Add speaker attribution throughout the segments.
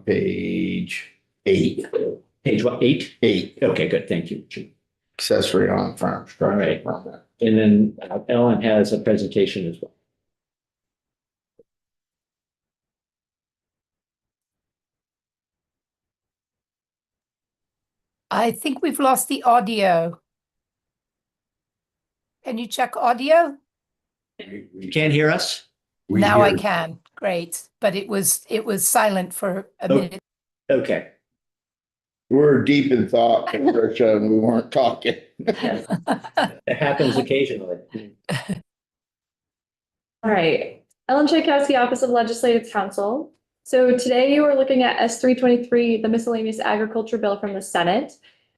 Speaker 1: page 8.
Speaker 2: Page what, 8?
Speaker 1: 8,
Speaker 2: Okay, good, thank you.
Speaker 1: accessory on farm structure.
Speaker 2: All right. And then Ellen has a presentation as well.
Speaker 3: I think we've lost the audio. Can you check audio?
Speaker 2: You can't hear us?
Speaker 3: Now I can. Great. But it was silent for a minute.
Speaker 2: Okay.
Speaker 1: We're deep in thought, Patricia, and we weren't talking.
Speaker 2: It happens occasionally.
Speaker 4: All right, Ellen Tchaikovsky, Office of Legislative Counsel. So today you are looking at S323, the miscellaneous agriculture bill from the Senate.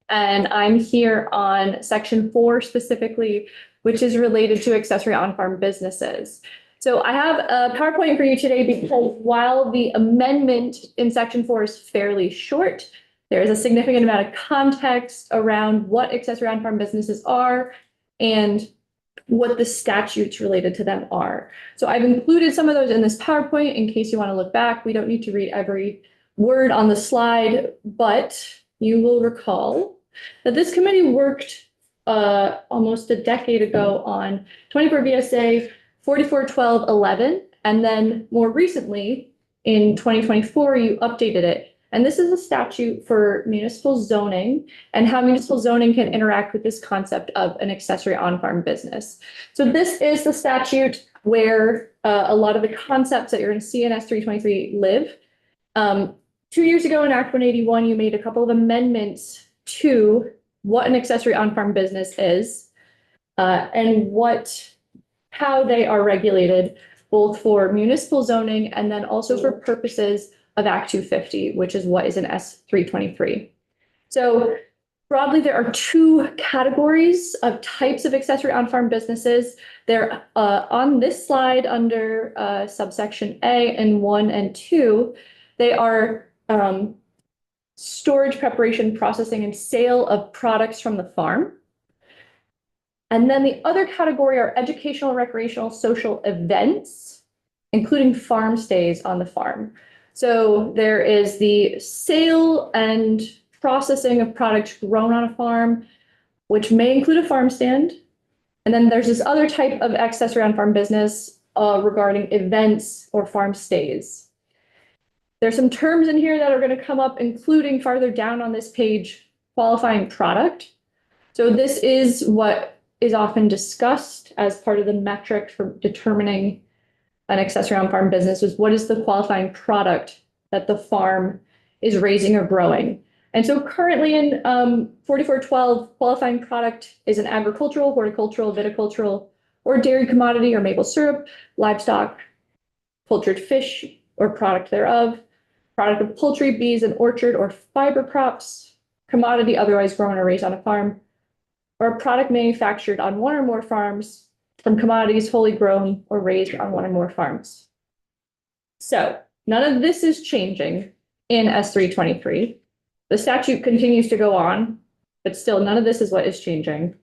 Speaker 4: And I'm here on section 4 specifically, which is related to accessory on-farm businesses. So I have a PowerPoint for you today because while the amendment in section 4 is fairly short, there is a significant amount of context around what accessory on-farm businesses are and what the statutes related to them are. So I've included some of those in this PowerPoint in case you want to look back. We don't need to read every word on the slide, but you will recall that this committee worked almost a decade ago on 24 VSA 441211, and then more recently in 2024, you updated it. And this is a statute for municipal zoning and how municipal zoning can interact with this concept of an accessory on-farm business. So this is the statute where a lot of the concepts that you're going to see in S323 live. 2 years ago in Act 181, you made a couple of amendments to what an accessory on-farm business is and how they are regulated, both for municipal zoning and then also for purposes of Act 250, which is what is in S323. So broadly, there are 2 categories of types of accessory on-farm businesses. They're on this slide under subsection A and 1 and 2. They are storage, preparation, processing, and sale of products from the farm. And then the other category are educational, recreational, social events, including farm stays on the farm. So there is the sale and processing of products grown on a farm, which may include a farm stand. And then there's this other type of accessory on-farm business regarding events or farm stays. There's some terms in here that are going to come up, including farther down on this page, qualifying product. So this is what is often discussed as part of the metric for determining an accessory on-farm business is what is the qualifying product that the farm is raising or growing. And so currently in 4412, qualifying product is an agricultural, horticultural, viticultural, or dairy commodity or maple syrup, livestock, poultry fish or product thereof, product of poultry, bees, and orchard or fiber crops, commodity otherwise grown or raised on a farm, or a product manufactured on one or more farms from commodities wholly grown or raised on one or more farms. So none of this is changing in S323. The statute continues to go on, but still none of this is what is changing.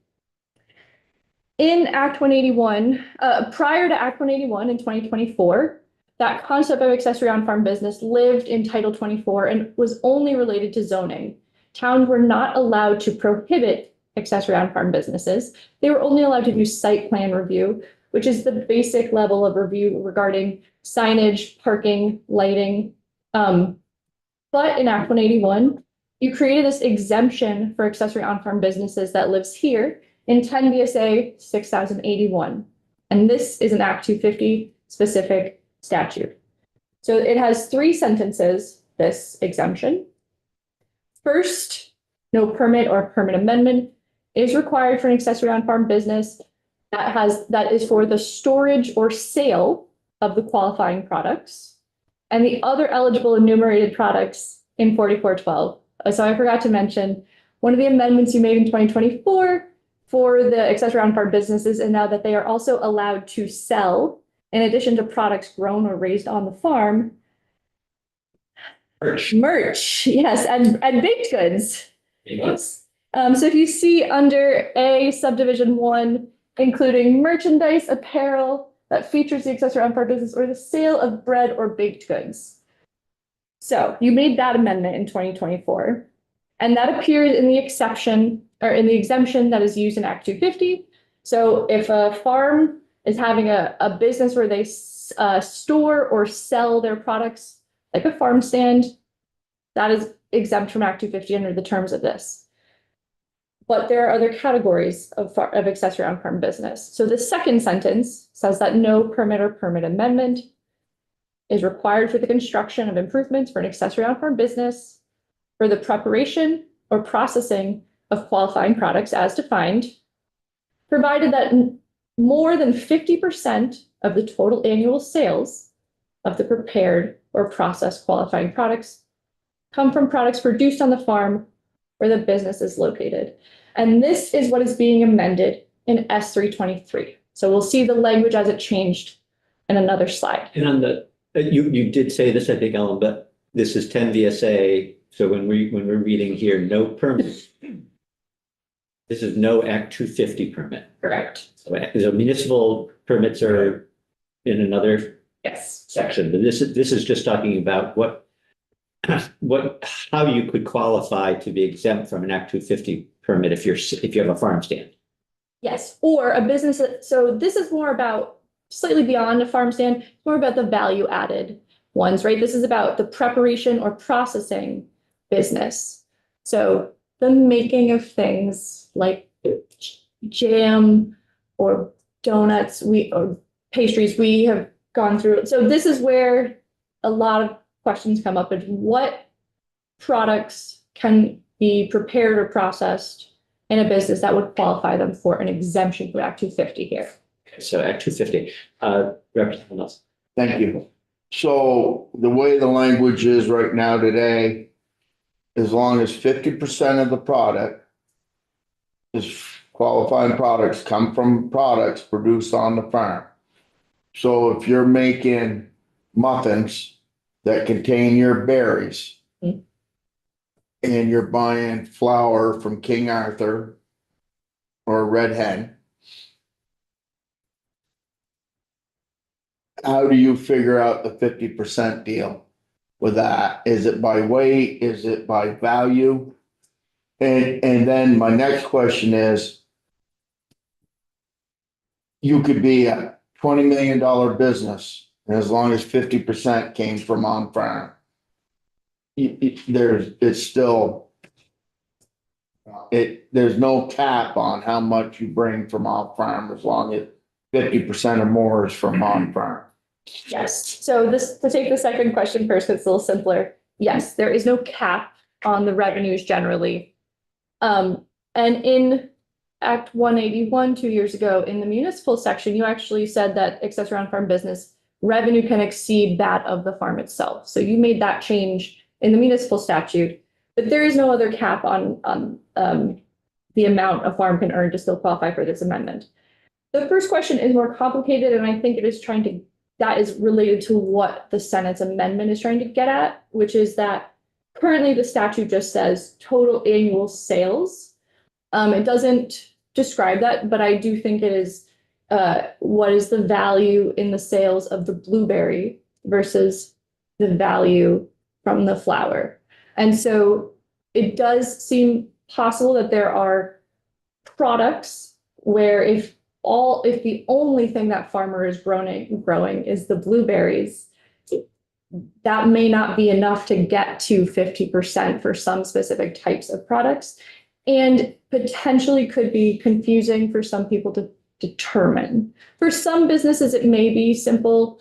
Speaker 4: In Act 181, prior to Act 181 in 2024, that concept of accessory on-farm business lived in Title 24 and was only related to zoning. Towns were not allowed to prohibit accessory on-farm businesses. They were only allowed to do site plan review, which is the basic level of review regarding signage, parking, lighting. But in Act 181, you created this exemption for accessory on-farm businesses that lives here in 10 VSA 6081. And this is an Act 250 specific statute. So it has 3 sentences, this exemption. First, no permit or permit amendment is required for an accessory on-farm business that is for the storage or sale of the qualifying products and the other eligible enumerated products in 4412. So I forgot to mention, one of the amendments you made in 2024 for the accessory on-farm businesses is now that they are also allowed to sell, in addition to products grown or raised on the farm, merch, yes, and baked goods. Yes. So if you see under A subdivision 1, including merchandise, apparel that features the accessory on-farm business or the sale of bread or baked goods. So you made that amendment in 2024. And that appears in the exception or in the exemption that is used in Act 250. So if a farm is having a business where they store or sell their products, like a farm stand, that is exempt from Act 250 under the terms of this. But there are other categories of accessory on-farm business. So the second sentence says that no permit or permit amendment is required for the construction of improvements for an accessory on-farm business for the preparation or processing of qualifying products as defined, provided that more than 50% of the total annual sales of the prepared or processed qualifying products come from products produced on the farm where the business is located. And this is what is being amended in S323. So we'll see the language as it changed in another slide.
Speaker 2: And on the, you did say this, I think, Ellen, but this is 10 VSA. So when we're reading here, no permit. This is no Act 250 permit.
Speaker 4: Correct.
Speaker 2: So municipal permits are in another
Speaker 4: Yes.
Speaker 2: section, but this is just talking about how you could qualify to be exempt from an Act 250 permit if you have a farm stand.
Speaker 4: Yes, or a business. So this is more about slightly beyond a farm stand, more about the value added ones, right? This is about the preparation or processing business. So the making of things like jam or donuts, or pastries we have gone through. So this is where a lot of questions come up of what products can be prepared or processed in a business that would qualify them for an exemption from Act 250 here.
Speaker 2: So Act 250, Representative Nelson.
Speaker 1: Thank you. So the way the language is right now today, as long as 50% of the product is qualifying products come from products produced on the farm. So if you're making muffins that contain your berries and you're buying flour from King Arthur or Red Hen, how do you figure out the 50% deal with that? Is it by weight? Is it by value? And then my next question is, you could be a $20 million business, and as long as 50% came from on farm, there's no cap on how much you bring from off farm as long as 50% or more is from on farm.
Speaker 4: Yes. So to take the second question first, it's a little simpler. Yes, there is no cap on the revenues generally. And in Act 181 2 years ago, in the municipal section, you actually said that accessory on-farm business revenue can exceed that of the farm itself. So you made that change in the municipal statute, but there is no other cap on the amount a farm can earn to still qualify for this amendment. The first question is more complicated, and I think it is that is related to what the Senate's amendment is trying to get at, which is that currently the statute just says total annual sales. It doesn't describe that, but I do think it is what is the value in the sales of the blueberry versus the value from the flower. And so it does seem possible that there are products where if the only thing that farmer is growing is the blueberries, that may not be enough to get to 50% for some specific types of products, and potentially could be confusing for some people to determine. For some businesses, it may be simple.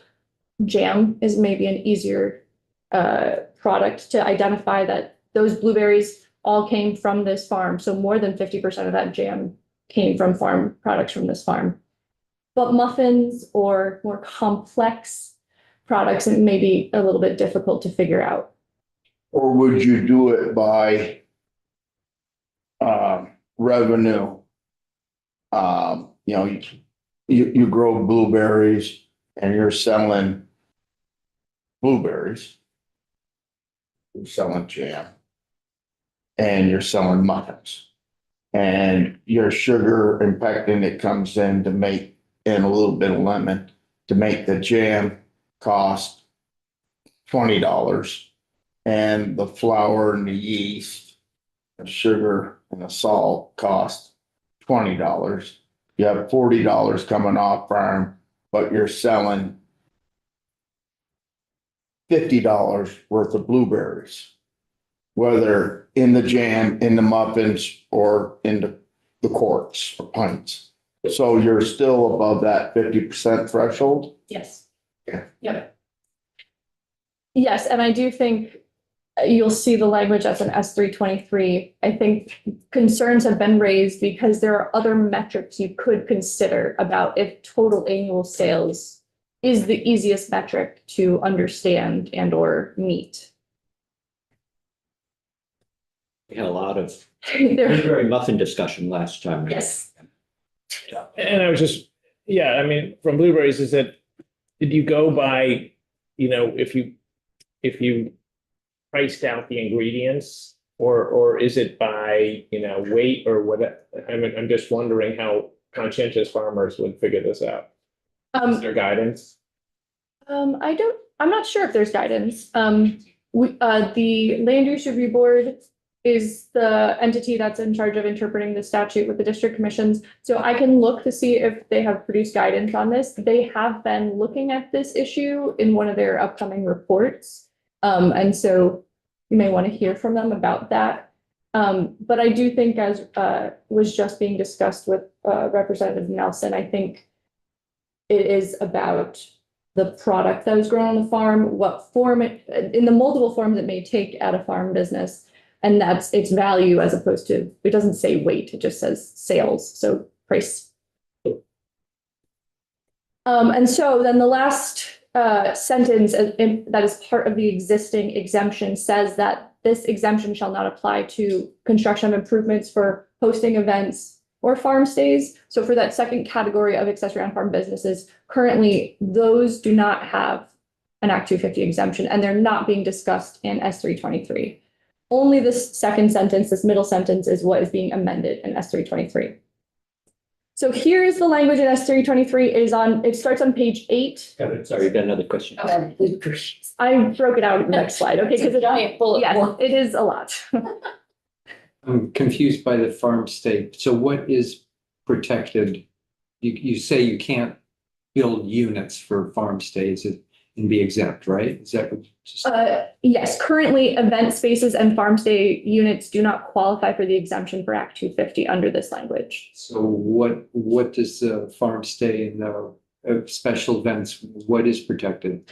Speaker 4: Jam is maybe an easier product to identify that those blueberries all came from this farm. So more than 50% of that jam came from farm products from this farm. But muffins or more complex products, it may be a little bit difficult to figure out.
Speaker 1: Or would you do it by revenue? You grow blueberries and you're selling blueberries. You're selling jam. And you're selling muffins. And your sugar and pectin that comes in to make, and a little bit of lemon to make the jam cost $20. and the flour and the yeast, the sugar and the salt cost $20. You have $40 coming off farm, but you're selling $50 worth of blueberries. Whether in the jam, in the muffins, or in the quarts or pints. So you're still above that 50% threshold?
Speaker 4: Yes.
Speaker 1: Yeah.
Speaker 4: Yep. Yes, and I do think you'll see the language as an S323. I think concerns have been raised because there are other metrics you could consider about if total annual sales is the easiest metric to understand and or meet.
Speaker 2: We had a lot of
Speaker 4: There,
Speaker 2: blueberry muffin discussion last time.
Speaker 4: yes.
Speaker 5: And I was just, yeah, I mean, from blueberries, is that, did you go by, if you priced out the ingredients, or is it by, weight or what? I mean, I'm just wondering how conscientious farmers would figure this out. Is there guidance?
Speaker 4: I'm not sure if there's guidance. The Land Use Review Board is the entity that's in charge of interpreting the statute with the district commissions. So I can look to see if they have produced guidance on this. They have been looking at this issue in one of their upcoming reports. And so you may want to hear from them about that. But I do think, as was just being discussed with Representative Nelson, I think it is about the product that was grown on the farm, what form in the multiple forms it may take at a farm business. And that's its value, as opposed to, it doesn't say weight, it just says sales, so price. And so then the last sentence that is part of the existing exemption says that this exemption shall not apply to construction of improvements for hosting events or farm stays. So for that second category of accessory on farm businesses, currently those do not have an Act 250 exemption, and they're not being discussed in S323. Only this second sentence, this middle sentence, is what is being amended in S323. So here is the language in S323. It starts on page 8.
Speaker 2: Sorry, you've got another question.
Speaker 4: I broke it out in the next slide, okay? Because it's giant bullet. Yes, it is a lot.
Speaker 6: I'm confused by the farm stay. So what is protected? You say you can't build units for farm stays and be exempt, right? Is that what?
Speaker 4: Yes, currently event spaces and farm stay units do not qualify for the exemption for Act 250 under this language.
Speaker 6: So what does the farm stay and the special events, what is protected?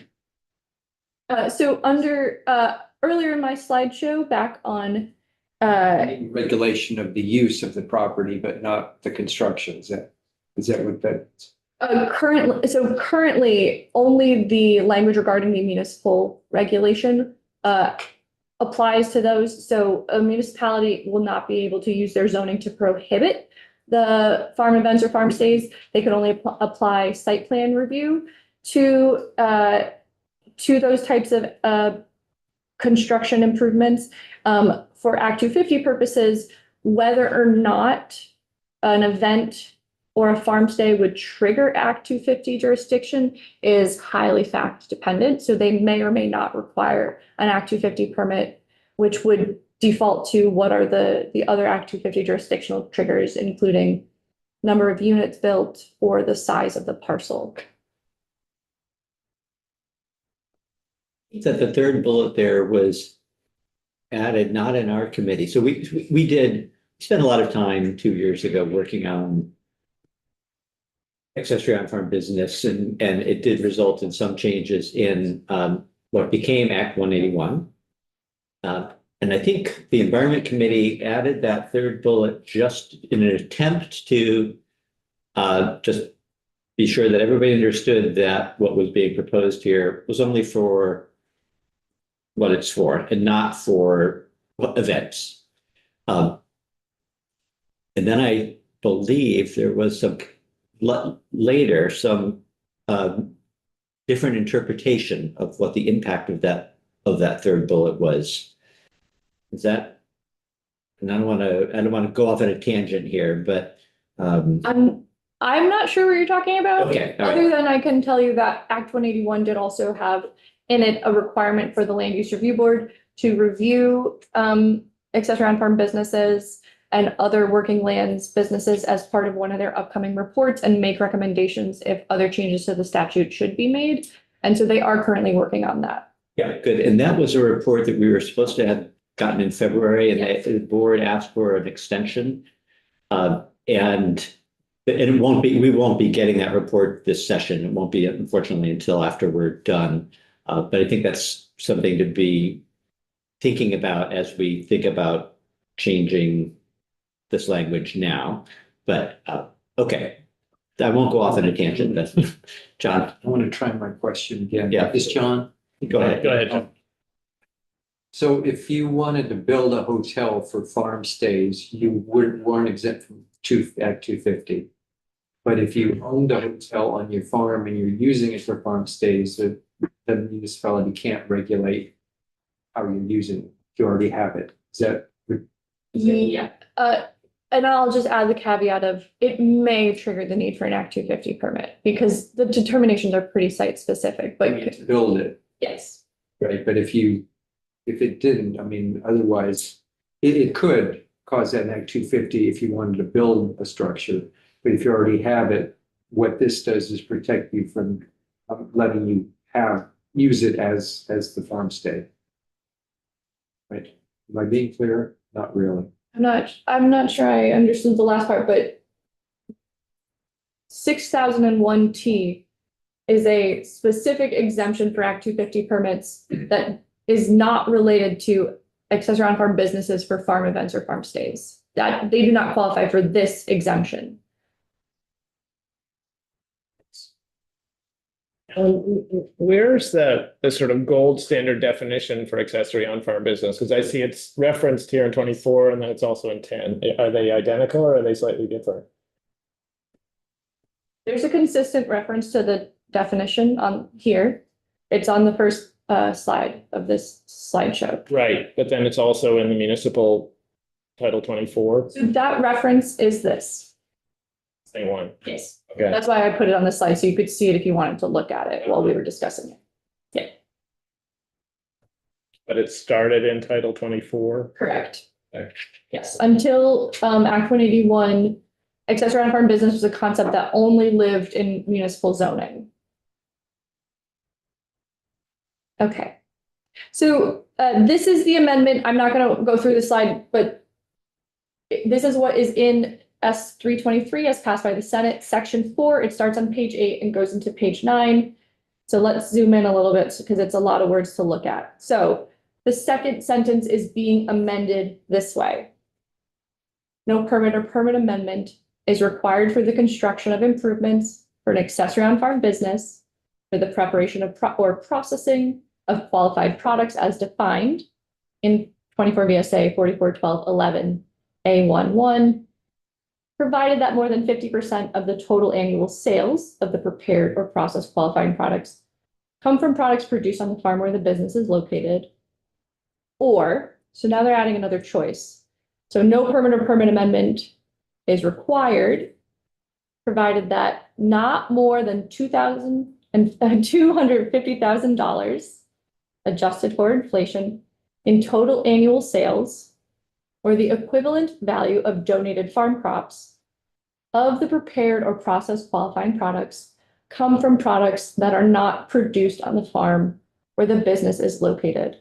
Speaker 4: So under earlier in my slideshow back on
Speaker 6: Regulation of the use of the property, but not the construction. Is that what that?
Speaker 4: Currently, only the language regarding the municipal regulation applies to those. So a municipality will not be able to use their zoning to prohibit the farm events or farm stays. They can only apply site plan review to those types of construction improvements. For Act 250 purposes, whether or not an event or a farm stay would trigger Act 250 jurisdiction is highly fact dependent. So they may or may not require an Act 250 permit, which would default to what are the other Act 250 jurisdictional triggers, including number of units built or the size of the parcel.
Speaker 2: That the third bullet there was added, not in our committee. So we spent a lot of time 2 years ago working on accessory on farm business, and it did result in some changes in what became Act 181. And I think the Environment Committee added that third bullet just in an attempt to just be sure that everybody understood that what was being proposed here was only for what it's for and not for events. And then I believe there was some later some different interpretation of what the impact of that third bullet was. Is that? And I don't want to go off on a tangent here, but
Speaker 4: I'm not sure what you're talking about.
Speaker 2: Okay, all right.
Speaker 4: Other than I can tell you that Act 181 did also have in it a requirement for the Land Use Review Board to review accessory on farm businesses and other working lands businesses as part of one of their upcoming reports and make recommendations if other changes to the statute should be made. And so they are currently working on that.
Speaker 2: Yeah, good. And that was a report that we were supposed to have gotten in February, and
Speaker 4: Yes.
Speaker 2: the board asked for an extension. And it won't be, we won't be getting that report this session. It won't be, unfortunately, until after we're done. But I think that's something to be thinking about as we think about changing this language now. But okay, I won't go off on a tangent. That's John.
Speaker 6: I want to try my question again.
Speaker 2: Yeah.
Speaker 6: Is John?
Speaker 2: Go ahead.
Speaker 5: Go ahead, John.
Speaker 6: So if you wanted to build a hotel for farm stays, you weren't exempt from Act 250. But if you owned a hotel on your farm and you're using it for farm stays, the municipality can't regulate how you're using it. You already have it. Is that?
Speaker 4: Yeah. And I'll just add the caveat of it may trigger the need for an Act 250 permit because the determinations are pretty site specific,
Speaker 6: I
Speaker 4: but
Speaker 6: mean, to build it,
Speaker 4: yes.
Speaker 6: right? But if it didn't, I mean, otherwise, it could cause that Act 250 if you wanted to build a structure. But if you already have it, what this does is protect you from letting you use it as the farm stay. Right? Am I being clear? Not really.
Speaker 4: I'm not sure I understood the last part, but 6001T is a specific exemption for Act 250 permits that is not related to accessory on farm businesses for farm events or farm stays. That they do not qualify for this exemption.
Speaker 5: Where's the sort of gold standard definition for accessory on farm business? Because I see it's referenced here in 24 and then it's also in 10. Are they identical or are they slightly different?
Speaker 4: There's a consistent reference to the definition on here. It's on the first slide of this slideshow.
Speaker 5: Right, but then it's also in the municipal Title 24,
Speaker 4: So that reference is this.
Speaker 5: same one.
Speaker 4: Yes.
Speaker 5: Okay,
Speaker 4: That's why I put it on the slide, so you could see it if you wanted to look at it while we were discussing it.
Speaker 5: but it started in Title 24.
Speaker 4: Correct.
Speaker 5: Okay.
Speaker 4: Yes, until Act 181, accessory on farm business was a concept that only lived in municipal zoning. Okay. So this is the amendment. I'm not going to go through the slide, but this is what is in S 323 as passed by the Senate, Section 4. It starts on page 8 and goes into page 9. So let's zoom in a little bit because it's a lot of words to look at. So the second sentence is being amended this way. No permit or permit amendment is required for the construction of improvements for an accessory on farm business for the preparation of or processing of qualified products as defined in 24 VSA 441211 A11, provided that more than 50% of the total annual sales of the prepared or processed qualifying products come from products produced on the farm where the business is located. Or, so now they're adding another choice. So no permit or permit amendment is required, provided that not more than $250,000 adjusted for inflation in total annual sales or the equivalent value of donated farm crops of the prepared or processed qualifying products come from products that are not produced on the farm where the business is located.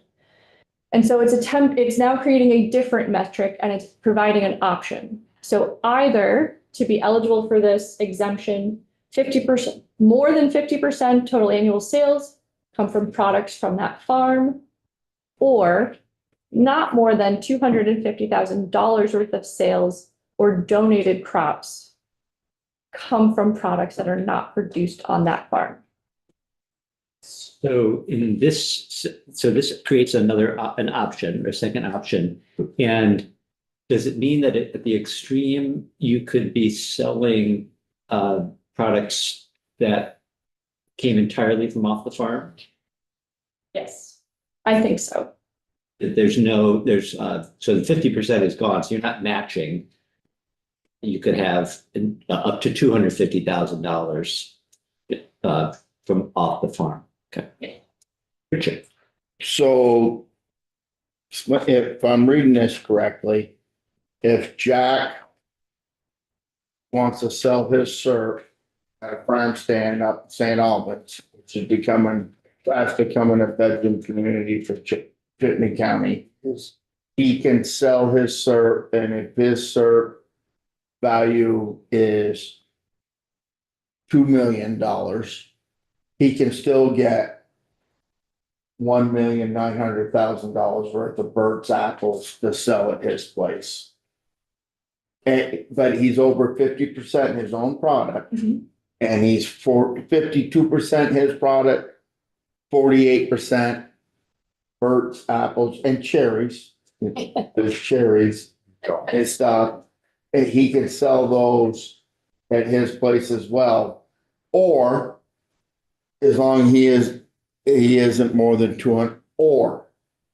Speaker 4: And so it's now creating a different metric and it's providing an option. So either to be eligible for this exemption, 50%, more than 50% total annual sales come from products from that farm, or not more than $250,000 worth of sales or donated crops come from products that are not produced on that farm.
Speaker 2: So in this, so this creates an option, or second option. And does it mean that at the extreme, you could be selling products that came entirely from off the farm?
Speaker 4: Yes, I think so.
Speaker 2: So the 50% is gone, so you're not matching. You could have up to $250,000 from off the farm. Okay.
Speaker 4: Yeah.
Speaker 2: Richard.
Speaker 1: So if I'm reading this correctly, if Jack wants to sell his syrup at a farm stand up in St. Albans, which is fast becoming a bedroom community for Chittenden County, he can sell his syrup, and if his syrup value is $2 million, he can still get $1,900,000 worth of Burt's apples to sell at his place. But he's over 50% his own product,
Speaker 4: Mhm.
Speaker 1: and he's 52% his product, 48% Burt's apples and cherries. There's cherries and stuff, and he can sell those at his place as well. Or as long he isn't more than 200, or.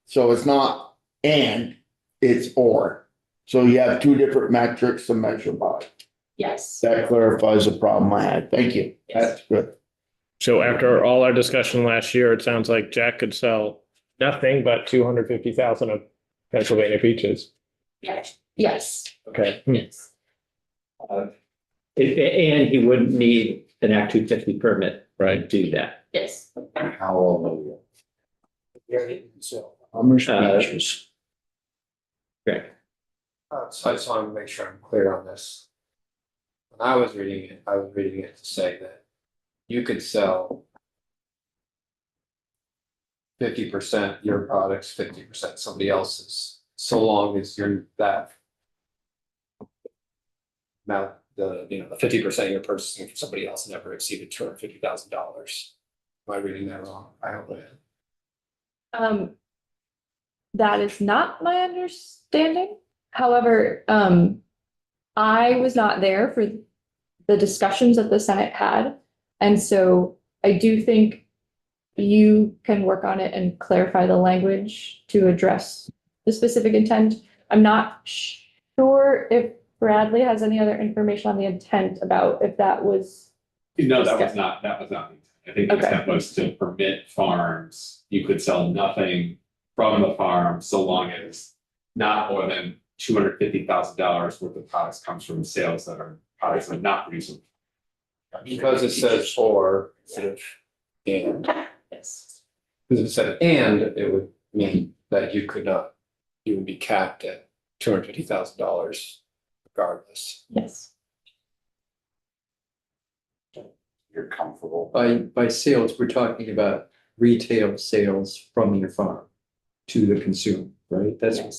Speaker 1: So it's not and, it's or. So you have two different metrics to measure by.
Speaker 4: Yes.
Speaker 1: That clarifies the problem I had. Thank you. That's good.
Speaker 5: So after all our discussion last year, it sounds like Jack could sell nothing but 250,000 of Pennsylvania peaches.
Speaker 4: Yes. Yes.
Speaker 5: Okay.
Speaker 4: Yes.
Speaker 2: And he wouldn't need an Act 250 permit
Speaker 5: Right.
Speaker 2: to do that.
Speaker 4: Yes.
Speaker 1: How old are you? How much peaches?
Speaker 2: Correct.
Speaker 7: So I just want to make sure I'm clear on this. When I was reading it to say that you could sell 50% your products, 50% somebody else's, so long as you're that amount, the 50% you're purchasing from somebody else never exceeded $250,000. Am I reading that wrong? I hope I am.
Speaker 4: That is not my understanding. However, I was not there for the discussions that the Senate had. And so I do think you can work on it and clarify the language to address the specific intent. I'm not sure if Bradley has any other information on the intent about if that was.
Speaker 8: No, that was not the intent. I think the
Speaker 4: Okay.
Speaker 8: intent was to permit farms, you could sell nothing from the farm so long as not more than $250,000 worth of products comes from sales that are products that are not produced.
Speaker 7: Because it says or instead of and.
Speaker 4: Yes.
Speaker 7: Because if it said and, it would mean that you would be capped at $250,000 regardless.
Speaker 4: Yes.
Speaker 1: You're comfortable.
Speaker 6: By sales, we're talking about retail sales from your farm to the consumer, right? That's what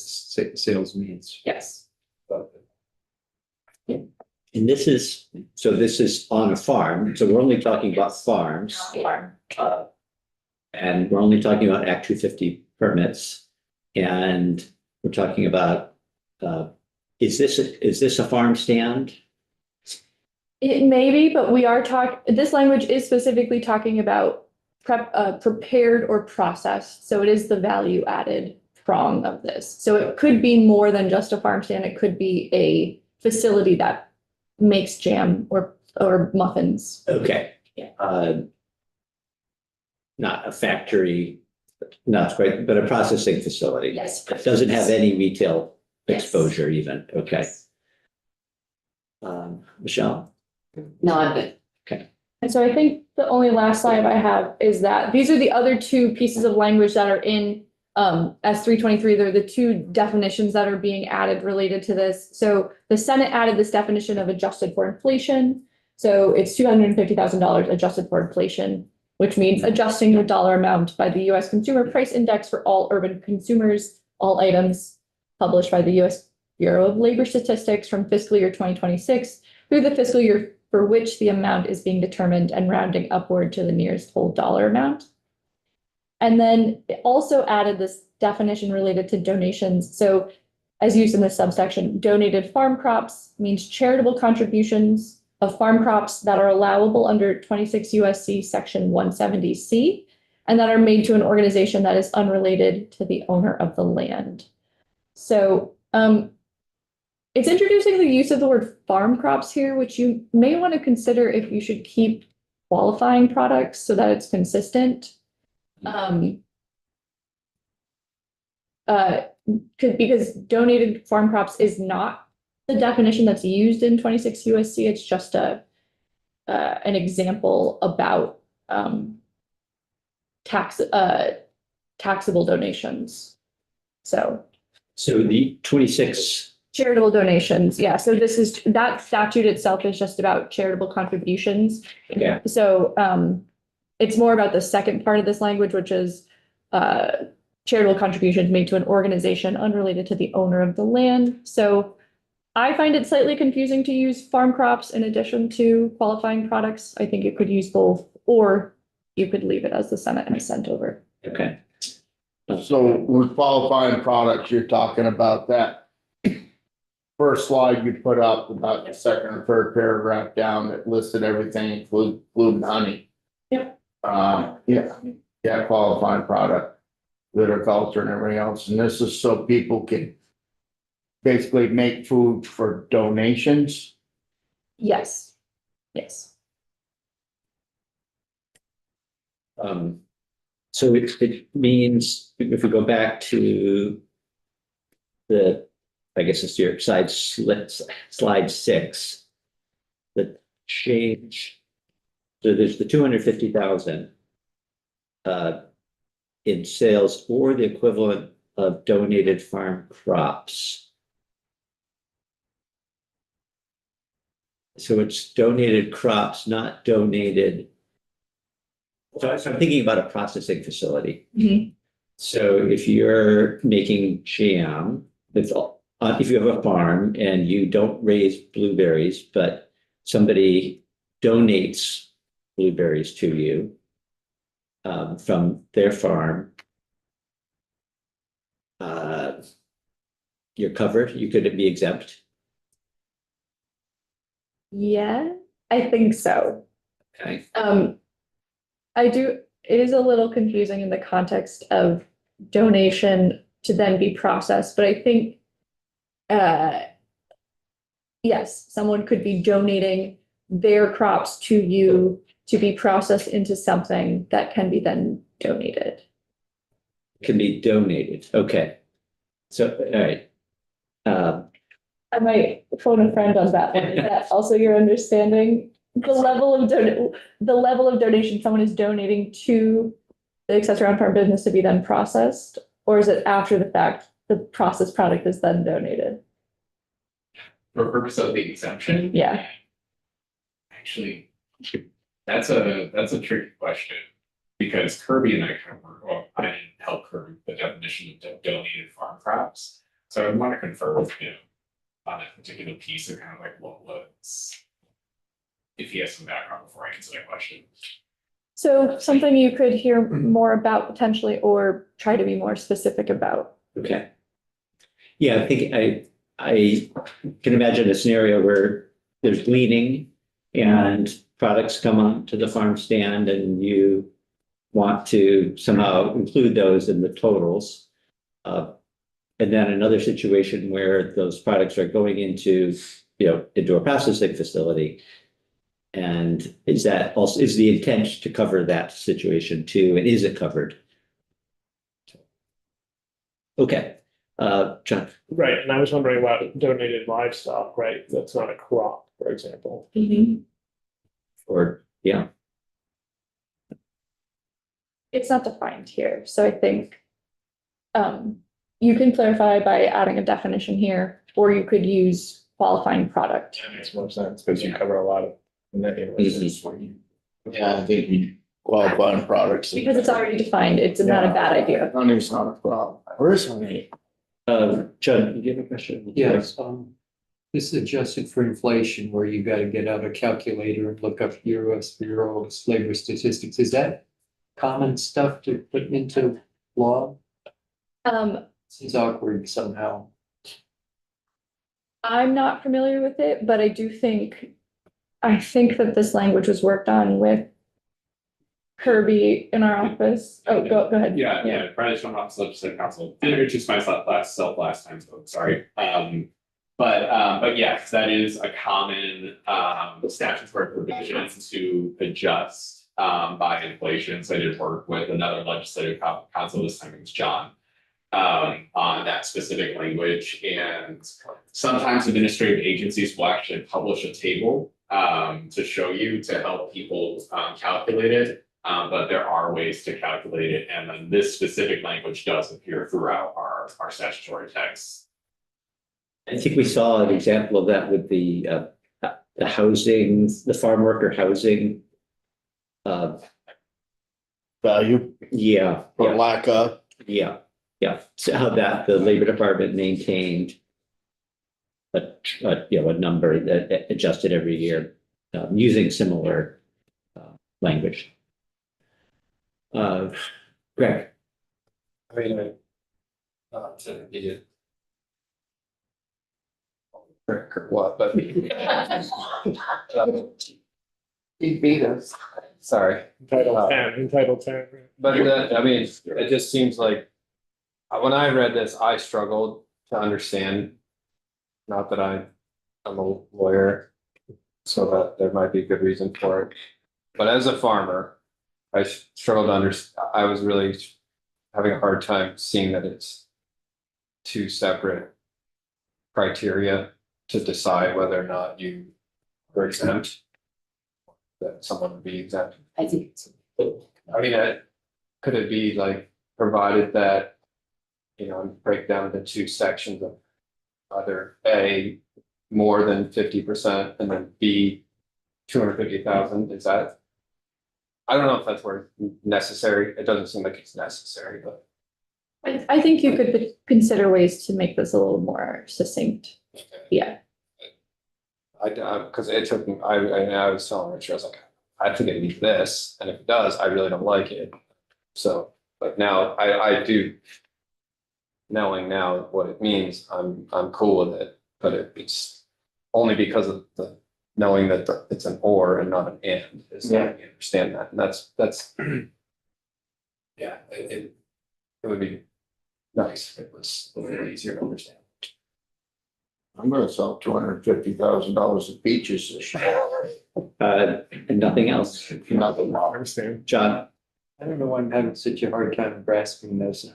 Speaker 6: sales means.
Speaker 4: Yes.
Speaker 2: And this is on a farm, so we're only talking about farms. And we're only talking about Act 250 permits. And we're talking about, is this a farm stand?
Speaker 4: It may be, but we are this language is specifically talking about prepared or processed. So it is the value added prong of this. So it could be more than just a farm stand. It could be a facility that makes jam or muffins.
Speaker 2: Okay.
Speaker 4: Yeah.
Speaker 2: Not a factory, not quite, but a processing facility.
Speaker 4: Yes.
Speaker 2: It doesn't have any retail
Speaker 4: Yes.
Speaker 2: exposure even. Okay. Michelle?
Speaker 9: No, I'm good.
Speaker 4: And so I think the only last slide I have is that these are the other two pieces of language that are in S323. They're the two definitions that are being added related to this. So the Senate added this definition of adjusted for inflation. So it's $250,000 adjusted for inflation, which means adjusting the dollar amount by the US Consumer Price Index for all urban consumers, all items published by the US Bureau of Labor Statistics from fiscal year 2026 through the fiscal year for which the amount is being determined, and rounding upward to the nearest whole dollar amount. And then it also added this definition related to donations. So as used in this subsection, donated farm crops means charitable contributions of farm crops that are allowable under 26 USC section 170C and that are made to an organization that is unrelated to the owner of the land. So it's introducing the use of the word farm crops here, which you may want to consider if you should keep qualifying products so that it's consistent. because donated farm crops is not the definition that's used in 26 USC. It's just an example about taxable donations. So
Speaker 2: So the 26,
Speaker 4: charitable donations, yeah. So that statute itself is just about charitable contributions.
Speaker 2: yeah,
Speaker 4: So it's more about the second part of this language, which is charitable contributions made to an organization unrelated to the owner of the land. So I find it slightly confusing to use farm crops in addition to qualifying products. I think you could use both, or you could leave it as the Senate has sent over.
Speaker 2: okay.
Speaker 1: So with qualifying products, you're talking about that first slide you put up about the second or third paragraph down that listed everything, including honey.
Speaker 4: Yep.
Speaker 1: Yeah, qualifying product, viticulture and everything else. And this is so people can basically make food for donations.
Speaker 4: Yes. Yes.
Speaker 2: So it means, if we go back to I guess it's your slide 6, the change, so there's the 250,000 in sales or the equivalent of donated farm crops. So it's donated crops, not donated. So I'm thinking about a processing facility.
Speaker 4: Mhm.
Speaker 2: So if you're making jam, if you have a farm and you don't raise blueberries, but somebody donates blueberries to you from their farm, you're covered. You could be exempt.
Speaker 4: Yeah, I think so.
Speaker 2: Okay.
Speaker 4: It is a little confusing in the context of donation to then be processed, but I think, yes, someone could be donating their crops to you to be processed into something that can be then donated.
Speaker 2: Can be donated. Okay. So, all right.
Speaker 4: I might phone a friend on that one. Is that also your understanding? The level of donation someone is donating to the accessory on farm business to be then processed, or is it after the fact the processed product is then donated?
Speaker 8: For purpose of the exemption,
Speaker 4: Yeah.
Speaker 8: actually, that's a tricky question. Because Kirby and I kind of work, well, I didn't help Kirby the definition of donated farm crops. So I want to confer with him on that particular piece of kind of like what was. If he has some background before I answer that question.
Speaker 4: So something you could hear more about potentially, or try to be more specific about.
Speaker 2: Okay. Yeah, I think I can imagine a scenario where there's gleaning and products come on to the farm stand and you want to somehow include those in the totals. And then another situation where those products are going into a processing facility. And is the intent to cover that situation too? And is it covered? Okay, John.
Speaker 5: Right, and I was wondering about donated livestock, right? That's not a crop, for example.
Speaker 2: Or, yeah,
Speaker 4: It's not defined here, so I think you can clarify by adding a definition here, or you could use qualifying product.
Speaker 5: That makes more sense, because you cover a lot of.
Speaker 1: Yeah, I think qualifying products.
Speaker 4: Because it's already defined, it's not a bad idea.
Speaker 1: Honey's not a problem. Where is honey?
Speaker 2: John, do you have a question?
Speaker 6: Yes, this is adjusted for inflation where you gotta get out a calculator and look up US Bureau of Labor Statistics. Is that common stuff to put into law? Seems awkward somehow.
Speaker 4: I'm not familiar with it, but I think that this language was worked on with Kirby in our office. Oh, go ahead.
Speaker 8: Yeah, Friday from Office of Legislative Council. Didn't introduce myself last time, so sorry. But yes, that is a common statutory provision to adjust by inflation. So I did work with another legislative council, this time it was John. on that specific language. And sometimes administrative agencies will actually publish a table to show you to help people calculate it. But there are ways to calculate it, and then this specific language does appear throughout our statutory text.
Speaker 2: I think we saw an example of that with the housing, the farm worker housing.
Speaker 1: Value
Speaker 2: Yeah,
Speaker 1: or
Speaker 2: yeah,
Speaker 1: lack of.
Speaker 2: yeah, yeah. So how that the Labor Department maintained a number that adjusted every year, using similar language. Greg,
Speaker 7: I mean, not to be a prick or what, but
Speaker 1: He beat us.
Speaker 7: sorry.
Speaker 5: Entitled 10.
Speaker 7: But I mean, it just seems like when I read this, I struggled to understand. Not that I'm a lawyer, so that there might be a good reason for it. But as a farmer, I struggled to understand. I was really having a hard time seeing that it's two separate criteria to decide whether or not you are exempt. That someone would be exempt.
Speaker 9: I think it's.
Speaker 7: I mean, could it be like provided that, you know, break down the two sections of either A, more than 50% and then B, 250,000, is that? I don't know if that's where necessary, it doesn't seem like it's necessary, but.
Speaker 4: I think you could consider ways to make this a little more succinct. Yeah.
Speaker 7: Because it took me, I was telling Richard, I was like, I think it needs this, and if it does, I really don't like it. So, but now I do. Knowing now what it means, I'm cool with it, but it's only because of the knowing that it's an or and not an and, is that I understand that, and that's yeah, it would be nice if it was a little easier to understand.
Speaker 1: I'm gonna sell $250,000 of peaches this year.
Speaker 2: and nothing else.
Speaker 1: Nothing
Speaker 5: I
Speaker 1: wrong.
Speaker 5: understand.
Speaker 2: John,
Speaker 6: I don't know why I'm having such a hard time grasping this.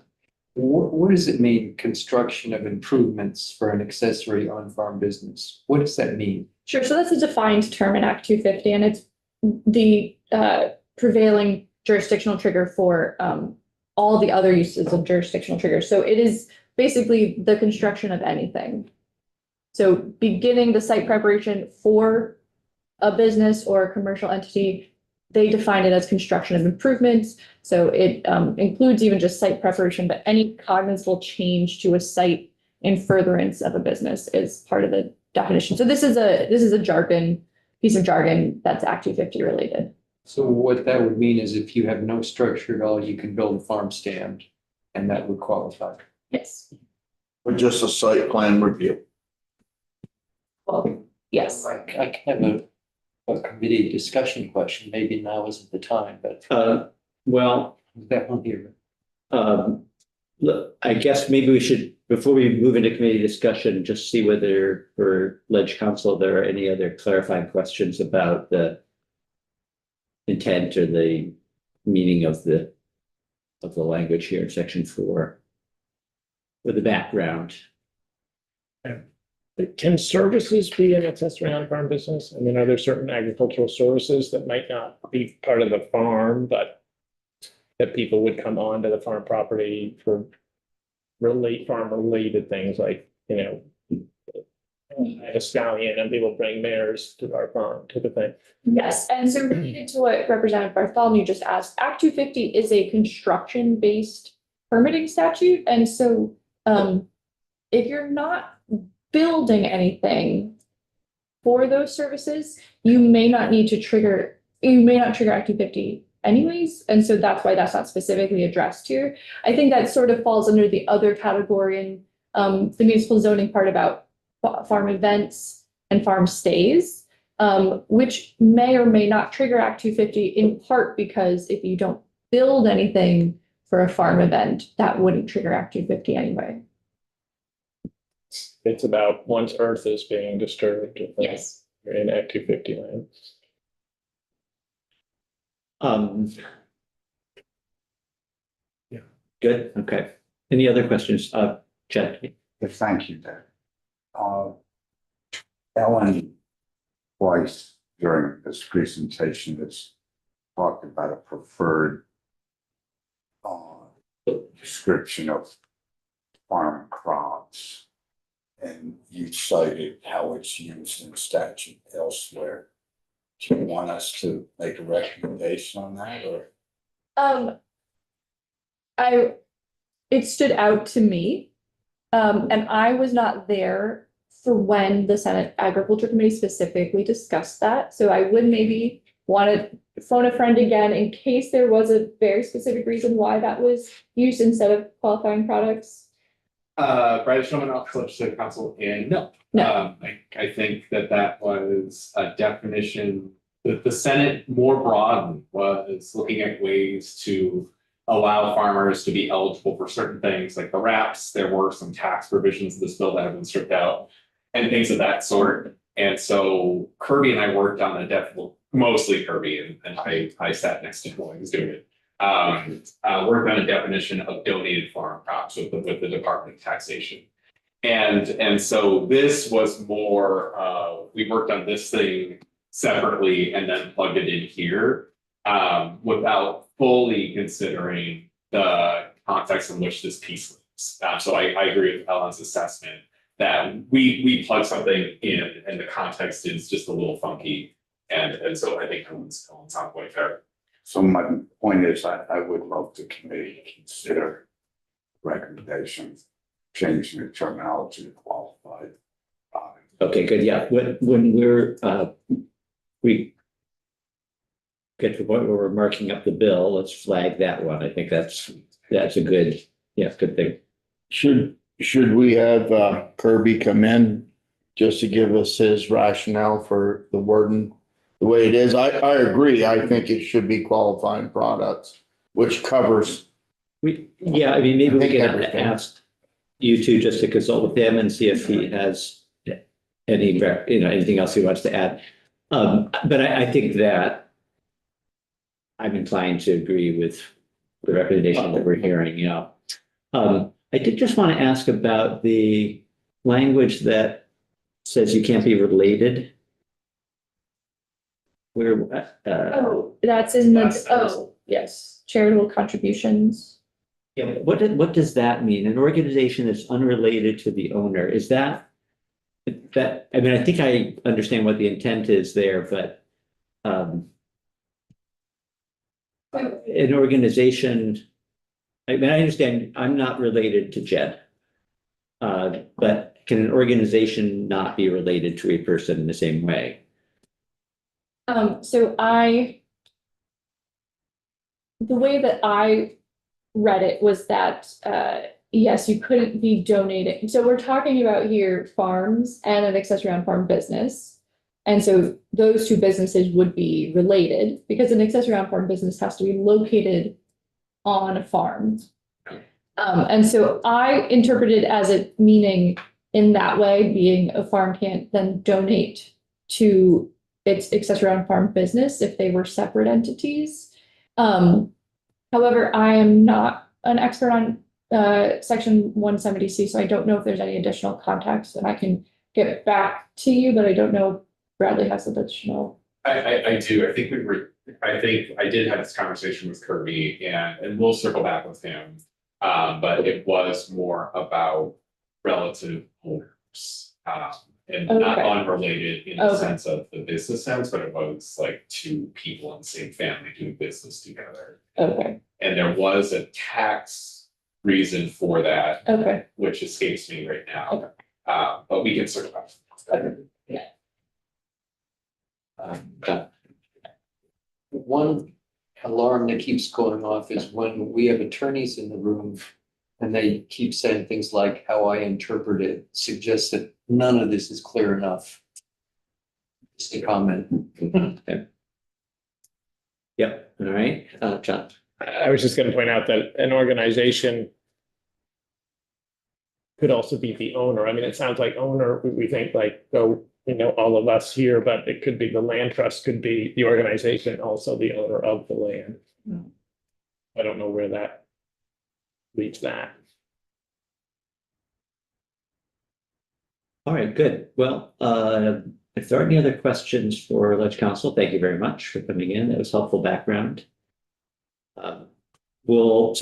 Speaker 6: What does it mean, construction of improvements for an accessory on-farm business? What does that mean?
Speaker 4: Sure, so that's a defined term in Act 250, and it's the prevailing jurisdictional trigger for all the other uses of jurisdictional triggers. So it is basically the construction of anything. So beginning the site preparation for a business or a commercial entity, they define it as construction of improvements. So it includes even just site preparation, but any cognizable change to a site in furtherance of a business is part of the definition. So this is a piece of jargon that's Act 250 related.
Speaker 6: So what that would mean is if you have no structure at all, you can build a farm stand and that would qualify.
Speaker 4: Yes.
Speaker 1: Or just a site plan review.
Speaker 4: Well, yes.
Speaker 6: I can have a committee discussion question. Maybe now isn't the time, but
Speaker 2: well,
Speaker 6: that one here.
Speaker 2: Look, I guess maybe we should, before we move into committee discussion, just see whether for Ledge Council, there are any other clarifying questions about the intent or the meaning of the language here in section 4 or the background.
Speaker 5: Can services be an accessory on-farm business? I mean, are there certain agricultural services that might not be part of the farm, but that people would come onto the farm property for farm-related things like, you know, a stallion and people bring mares to our farm type of thing?
Speaker 4: Yes, and so related to what Representative Bartholomew just asked, Act 250 is a construction-based permitting statute. And so if you're not building anything for those services, you may not trigger Act 250 anyways. And so that's why that's not specifically addressed here. I think that sort of falls under the other category in the municipal zoning part about farm events and farm stays, which may or may not trigger Act 250 in part because if you don't build anything for a farm event, that wouldn't trigger Act 250 anyway.
Speaker 5: It's about once earth is being disturbed.
Speaker 4: Yes.
Speaker 5: You're in Act 250 land.
Speaker 2: Yeah. Good, okay. Any other questions? Chad?
Speaker 9: Thank you, Dave. Ellen twice during this presentation has talked about a preferred description of farm crops. And you cited how it's used in statute elsewhere. Do you want us to make a recommendation on that or?
Speaker 4: It stood out to me. And I was not there for when the Senate Agriculture Committee specifically discussed that. So I would maybe want to phone a friend again in case there was a very specific reason why that was used instead of qualifying products.
Speaker 8: Brad Shulman, I'll clutch the council in. No.
Speaker 4: No.
Speaker 8: I think that was a definition that the Senate more broadly was looking at ways to allow farmers to be eligible for certain things like the RAPs. There were some tax provisions in this bill that have been stripped out and things of that sort. And so Kirby and I worked on mostly Kirby, and I sat next to him while he was doing it. Worked on a definition of donated farm crops with the Department of Taxation. And so this was more, we worked on this thing separately and then plugged it in here without fully considering the context in which this piece lives. So I agree with Ellen's assessment that we plug something in and the context is just a little funky. And so I think Ellen's on point there.
Speaker 9: So my point is, I would love the committee to consider recommendations, changing the terminology to qualified.
Speaker 2: Okay, good. Yeah, when we get to the point where we're marking up the bill, let's flag that one. I think that's a good, good thing.
Speaker 1: Should we have Kirby come in just to give us his rationale for the wording the way it is? I agree. I think it should be qualifying products, which covers.
Speaker 2: I mean, maybe we can
Speaker 1: everything.
Speaker 2: ask you two just to consult with him and see if he has any, anything else he wants to add. But I think that I'm inclined to agree with the recommendation that we're hearing, I did just want to ask about the language that says you can't be related. Where,
Speaker 4: That's in yes, charitable contributions.
Speaker 2: yeah, what does that mean? An organization that's unrelated to the owner, is that, I mean, I think I understand what the intent is there, but an organization, I mean, I understand I'm not related to Jed. But can an organization not be related to a person in the same way?
Speaker 4: So the way that I read it was that, yes, you couldn't be donating. So we're talking about here farms and an accessory on farm business. And so those two businesses would be related because an accessory on farm business has to be located on a farm. And so I interpreted as it meaning in that way, being a farm can't then donate to its accessory on farm business if they were separate entities. However, I am not an expert on section 170C, so I don't know if there's any additional context, and I can get back to you, but I don't know if Bradley has additional.
Speaker 8: I do. I think I did have this conversation with Kirby and we'll circle back with him. But it was more about relative owners. And not unrelated in the sense of the business sense, but it was like two people in the same family doing business together.
Speaker 4: Okay.
Speaker 8: And there was a tax reason for that.
Speaker 4: Okay.
Speaker 8: Which escapes me right now. But we can circle back.
Speaker 4: Okay. Yeah.
Speaker 6: One alarm that keeps going off is when we have attorneys in the room and they keep saying things like how I interpret it suggests that none of this is clear enough. Just a comment.
Speaker 2: Yep, all right, John.
Speaker 5: I was just going to point out that an organization could also be the owner. I mean, it sounds like owner, we think like, all of us here, but it could be the land trust, could be the organization, also the owner of the land. I don't know where that leaves that.
Speaker 2: All right, good. Well, if there are any other questions for Ledge Council, thank you very much for coming in. That was helpful background. We'll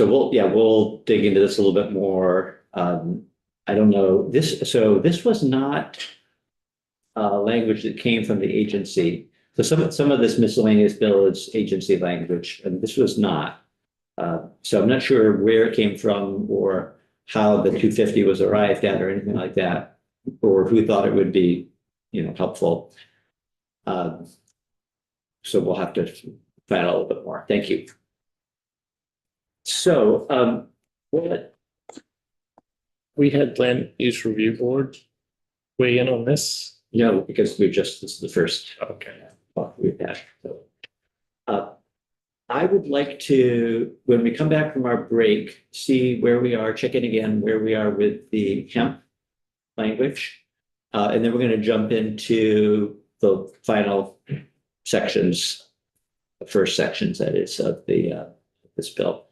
Speaker 2: dig into this a little bit more. I don't know, this was not language that came from the agency. So some of this miscellaneous bill is agency language, and this was not. So I'm not sure where it came from or how the 250 was arrived at or anything like that, or who thought it would be, helpful. So we'll have to find out a little bit more. Thank you. So, what
Speaker 5: We had land use review board weigh in on this.
Speaker 2: No, because this is the first
Speaker 5: Okay.
Speaker 2: talk we've had. So, I would like to, when we come back from our break, see where we are, check in again, where we are with the hemp language. And then we're going to jump into the final sections, the first sections, that is, of this bill.